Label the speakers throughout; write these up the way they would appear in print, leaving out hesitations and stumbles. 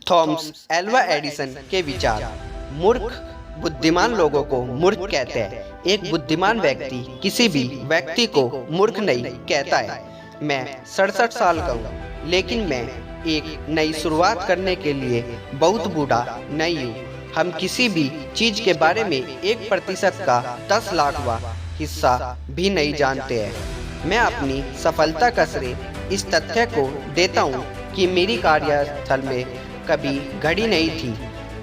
Speaker 1: Thomas Alva Edison के विचार। मूर्ख बुद्धिमान लोगों को मूर्ख कहते हैं। एक बुद्धिमान व्यक्ति किसी भी व्यक्ति को मूर्ख नहीं कहता है। मैं 67 साल का हूँ, लेकिन मैं एक नई शुरुआत करने के लिए बहुत बूढ़ा नहीं हूँ। हम किसी भी चीज के बारे में 1% का 10 लाखवां हिस्सा भी नहीं जानते हैं। मैं अपनी सफलता का श्रेय इस तथ्य को देता हूँ कि मेरी कार्यस्थल में कभी घड़ी नहीं थी।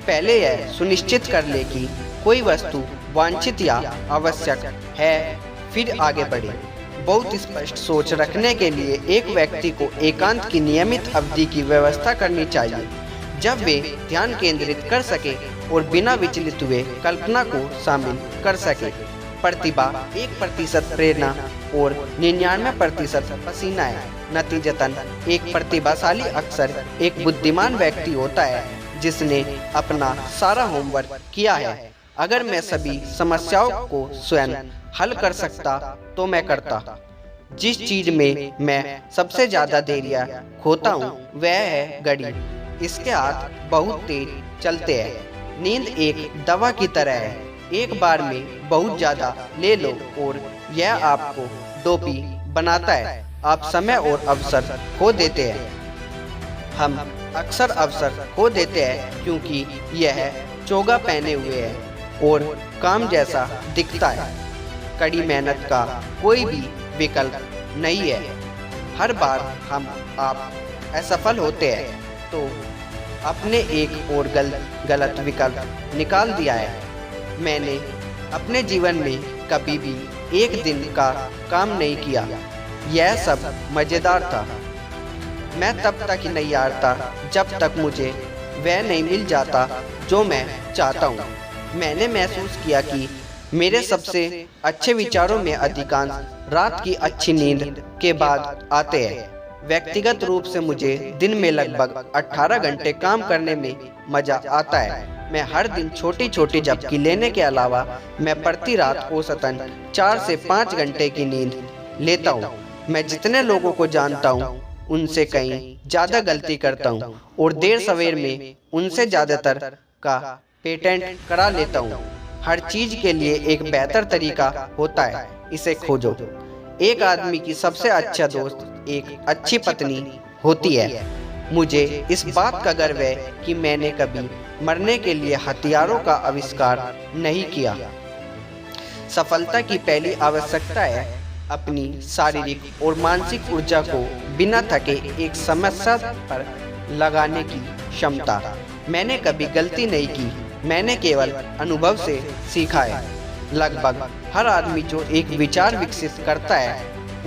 Speaker 1: पहले यह सुनिश्चित कर ले कि कोई वस्तु वांछित या आवश्यक है, फिर आगे बढ़े। बहुत स्पष्ट सोच रखने के लिए एक व्यक्ति को एकांत की नियमित अवधि की व्यवस्था करनी चाहिए, जब वे ध्यान केंद्रित कर सके और बिना विचलित हुए कल्पना को शामिल कर सके। प्रतिभा 1% प्रेरणा और 99% पसीना है। नतीजतन एक प्रतिभाशाली अक्सर एक बुद्धिमान व्यक्ति होता है जिसने अपना सारा होमवर्क किया है। अगर मैं सभी समस्याओं को स्वयं हल कर सकता तो मैं करता। जिस चीज में मैं सबसे ज्यादा देरियां खोता हूँ वह है घड़ी। इसके हाथ बहुत तेज चलते हैं। नींद एक दवा की तरह है। एक बार में बहुत ज्यादा ले लो और यह आपको डोपी बनाता है। आप समय और अवसर खो देते हैं। हम अक्सर अवसर खो देते हैं क्योंकि यह चोगा पहने हुए है और काम जैसा दिखता है। कड़ी मेहनत का कोई भी विकल्प नहीं है। हर बार आप असफल होते हैं तो अपने एक और गलत विकल्प निकाल दिया है। मैंने अपने जीवन में कभी भी एक दिन का काम नहीं किया। यह सब मजेदार था। मैं तब तक ही नहीं हारता जब तक मुझे वह नहीं मिल जाता जो मैं चाहता हूँ। मैंने महसूस किया कि मेरे सबसे अच्छे विचारों में अधिकांश रात की अच्छी नींद के बाद आते हैं। व्यक्तिगत रूप से मुझे दिन में लगभग 18 घंटे काम करने में मजा आता है। मैं हर दिन छोटी छोटी झपकी लेने के अलावा मैं प्रति रात औसतन 4 से 5 घंटे की नींद लेता हूँ। मैं जितने लोगों को जानता हूँ उनसे कहीं ज़्यादा गलती करता हूँ और देर सवेर में उनसे ज़्यादातर का पेटेंट करा लेता हूँ। हर चीज के लिए एक बेहतर तरीका होता है, इसे खोजो। एक आदमी की सबसे अच्छा दोस्त एक अच्छी पत्नी होती है। मुझे इस बात का गर्व है कि मैंने कभी मरने के लिए हथियारों का आविष्कार नहीं किया। सफलता की पहली आवश्यकता है अपनी शारीरिक और मानसिक ऊर्जा को बिना थके एक समस्या पर लगाने की क्षमता। मैंने कभी गलती नहीं की, मैंने केवल अनुभव से सीखा है। लगभग हर आदमी जो एक विचार विकसित करता है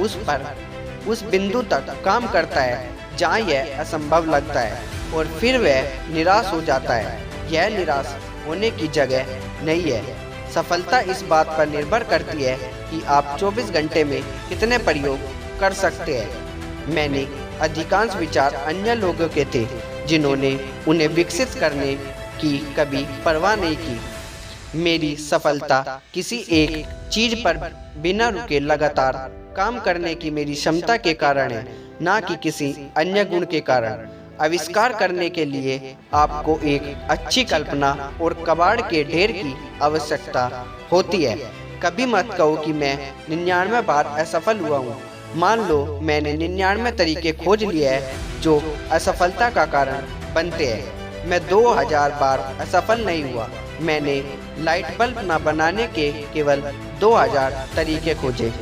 Speaker 1: उस बिंदु तक काम करता है जहाँ यह असंभव लगता है और फिर वह निराश हो जाता है। यह निराश होने की जगह नहीं है। सफलता इस बात पर निर्भर करती है कि आप 24 घंटे में कितने प्रयोग कर सकते हैं। मैंने अधिकांश विचार अन्य लोगों के थे जिन्होंने उन्हें विकसित करने की कभी परवाह नहीं की। मेरी सफलता किसी एक चीज पर बिना रुके लगातार काम करने की मेरी क्षमता के कारण है, ना कि किसी अन्य गुण के कारण। आविष्कार करने के लिए आपको एक अच्छी कल्पना और कबाड़ के ढेर की आवश्यकता होती है। कभी मत कहो कि मैं 99 बार असफल हुआ हूँ। मान लो मैंने 99 तरीके खोज लिए हैं जो असफलता का कारण बनते हैं। मैं 2000 बार असफल नहीं हुआ। मैंने लाइट बल्ब न बनाने के केवल 2000 तरीके खोजे।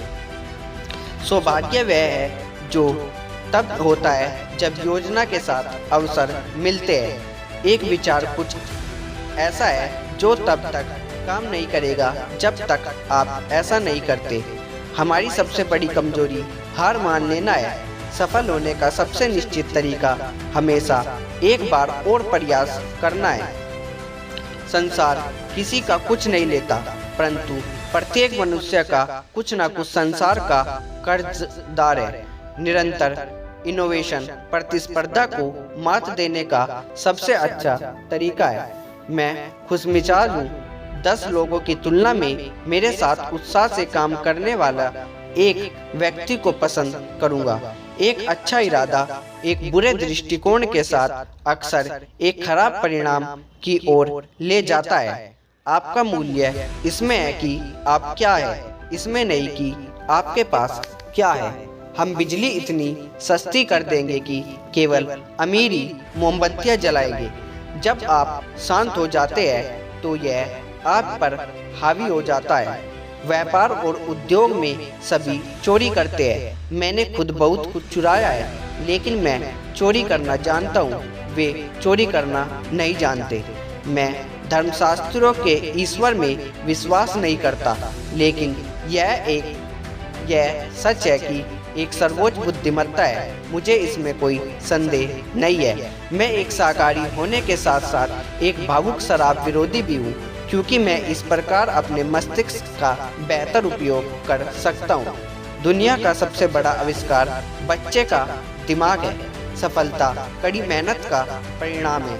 Speaker 1: सौभाग्य वह है जो तब होता है जब योजना के साथ अवसर मिलते हैं। एक विचार कुछ ऐसा है जो तब तक काम नहीं करेगा जब तक आप ऐसा नहीं करते। हमारी सबसे बड़ी कमजोरी हार मान लेना है। सफल होने का सबसे निश्चित तरीका हमेशा एक बार और प्रयास करना है। संसार किसी का कुछ नहीं लेता, परंतु प्रत्येक मनुष्य का कुछ न कुछ संसार का कर्जदार है। निरंतर इनोवेशन प्रतिस्पर्धा को मात देने का सबसे अच्छा तरीका है। मैं खुशमिजाज हूँ। 10 लोगों की तुलना में मेरे साथ उत्साह से काम करने वाला एक व्यक्ति को पसंद करूंगा। एक अच्छा इरादा एक बुरे दृष्टिकोण के साथ अक्सर एक खराब परिणाम की ओर ले जाता है। आपका मूल्य इसमें है कि आप क्या है, इसमें नहीं कि आपके पास क्या है। हम बिजली इतनी सस्ती कर देंगे कि केवल अमीर ही मोमबत्तियां जलाएंगे। जब आप शांत हो जाते हैं तो यह आप पर हावी हो जाता है। व्यापार और उद्योग में सभी चोरी करते हैं। मैंने खुद बहुत कुछ चुराया है, लेकिन मैं चोरी करना जानता हूँ, वे चोरी करना नहीं जानते। मैं धर्मशास्त्रों के ईश्वर में विश्वास नहीं करता, लेकिन यह सच है कि एक सर्वोच्च बुद्धिमत्ता है। मुझे इसमें कोई संदेह नहीं है। मैं एक शाकाहारी होने के साथ साथ एक भावुक शराब विरोधी भी हूँ, क्योंकि मैं इस प्रकार अपने मस्तिष्क का बेहतर उपयोग कर सकता हूँ। दुनिया का सबसे बड़ा आविष्कार बच्चे का दिमाग है। सफलता कड़ी मेहनत का परिणाम है।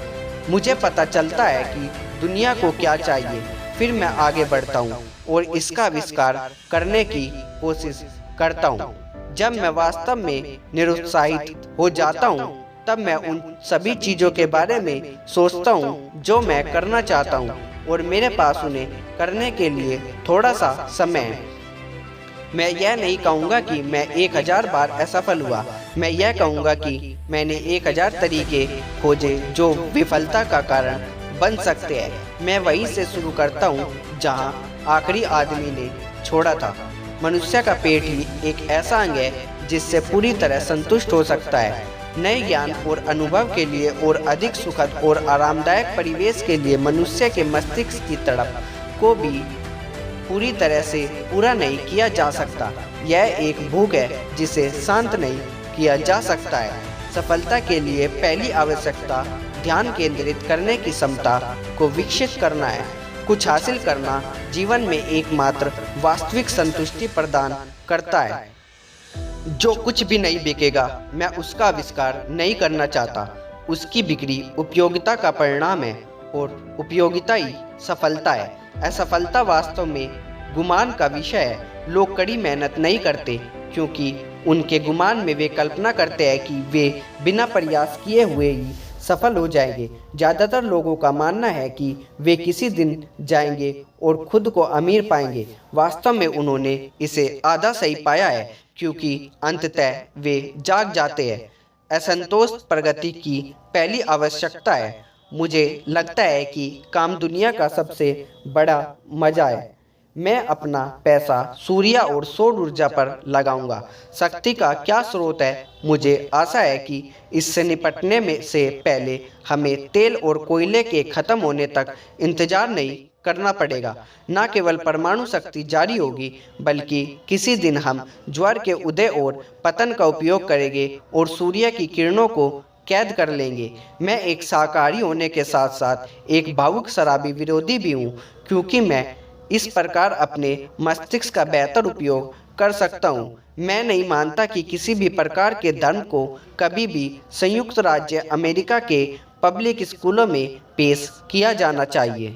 Speaker 1: मुझे पता चलता है कि दुनिया को क्या चाहिए, फिर मैं आगे बढ़ता हूँ और इसका आविष्कार करने की कोशिश करता हूँ। जब मैं वास्तव में निरुत्साहित हो जाता हूँ, तब मैं उन सभी चीज़ों के बारे में सोचता हूँ जो मैं करना चाहता हूँ, और मेरे पास उन्हें करने के लिए थोड़ा सा समय है। मैं यह नहीं कहूँगा कि मैं 1000 बार असफल हुआ। मैं यह कहूँगा कि मैंने 1000 तरीके खोजे जो विफलता का कारण बन सकते हैं। मैं वहीं से शुरू करता हूँ जहाँ आखिरी आदमी ने छोड़ा था। मनुष्य का पेट ही एक ऐसा अंग है जिससे पूरी तरह संतुष्ट हो सकता है। नए ज्ञान और अनुभव के लिए और अधिक सुखद और आरामदायक परिवेश के लिए मनुष्य के मस्तिष्क की तड़प को भी पूरी तरह से पूरा नहीं किया जा सकता। यह एक भूख है जिसे शांत नहीं किया जा सकता है। सफलता के लिए पहली आवश्यकता ध्यान केंद्रित करने की क्षमता को विकसित करना है। कुछ हासिल करना जीवन में एकमात्र वास्तविक संतुष्टि प्रदान करता है। जो कुछ भी नहीं बिकेगा, मैं उसका आविष्कार नहीं करना चाहता। उसकी बिक्री उपयोगिता का परिणाम है और उपयोगिता ही सफलता है। असफलता वास्तव में गुमान का विषय है। लोग कड़ी मेहनत नहीं करते क्योंकि उनके गुमान में वे कल्पना करते हैं कि वे बिना प्रयास किए हुए ही सफल हो जाएंगे। ज़्यादातर लोगों का मानना है कि वे किसी दिन जाएंगे और खुद को अमीर पाएंगे। वास्तव में उन्होंने इसे आधा सही पाया है, क्योंकि अंततः वे जाग जाते हैं। असंतोष प्रगति की पहली आवश्यकता है। मुझे लगता है कि काम दुनिया का सबसे बड़ा मजा है। मैं अपना पैसा सूर्य और सौर ऊर्जा पर लगाऊंगा। शक्ति का क्या स्रोत है? मुझे आशा है कि इससे निपटने में से पहले हमें तेल और कोयले के खत्म होने तक इंतजार नहीं करना पड़ेगा। न केवल परमाणु शक्ति जारी होगी, बल्कि किसी दिन हम ज्वार के उदय और पतन का उपयोग करेंगे और सूर्य की किरणों को कैद कर लेंगे। मैं एक शाकाहारी होने के साथ साथ एक भावुक शराबी विरोधी भी हूँ, क्योंकि मैं इस प्रकार अपने मस्तिष्क का बेहतर उपयोग कर सकता हूँ। मैं नहीं मानता कि किसी भी प्रकार के धर्म को कभी भी संयुक्त राज्य अमेरिका के पब्लिक स्कूलों में पेश किया जाना चाहिए।